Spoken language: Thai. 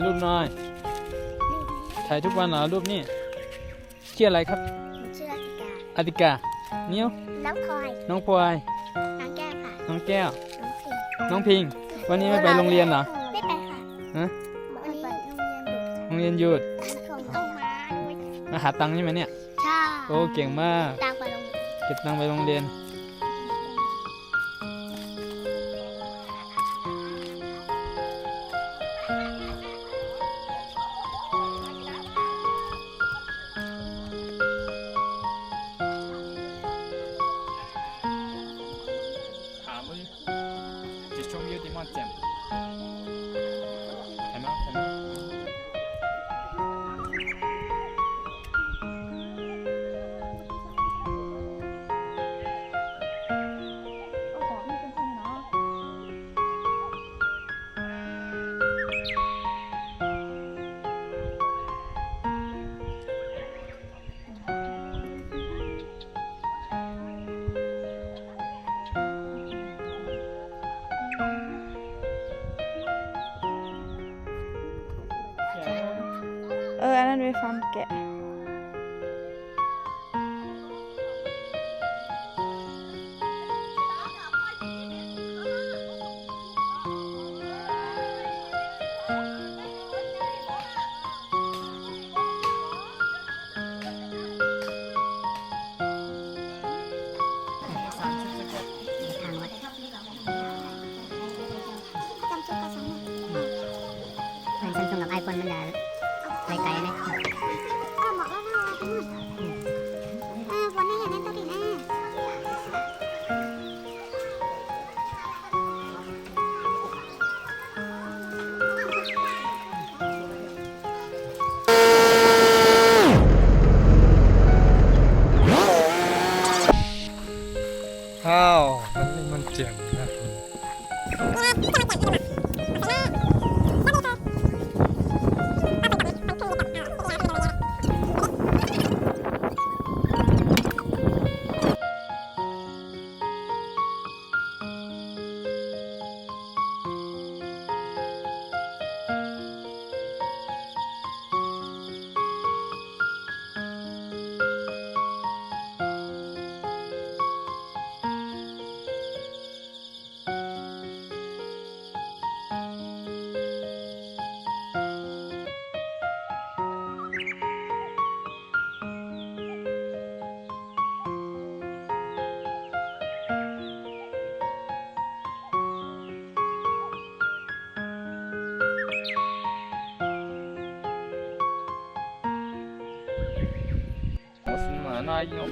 รูปหน่อยถ่ายทุกวันเหรอรูปนี้ชื่ออะไรครับชื่ออติกานิ้วน้องพลอยน้องพลอยน้องแก้วค่ะน้องแก้วน้องพิงวันนี้ไม่ไปโรงเรียนเหรอไม่ไปค่ะฮะวันนี้โรงเรียนหยุดต้องมาหาตังค์ใช่ไหมเนี่ยใช่โอ้เก่งมากตังไปโรงเรียนเก็บตังค์ไปโรงเรียนอันนั้นไปฟาร์มแกะซัมซุงกับไอโฟนมันจะไกลๆนะเหมาะแล้วนะวันนี้อยากเล่นตัวดีนะข้าวมันเจ๋งนะ我是马那用。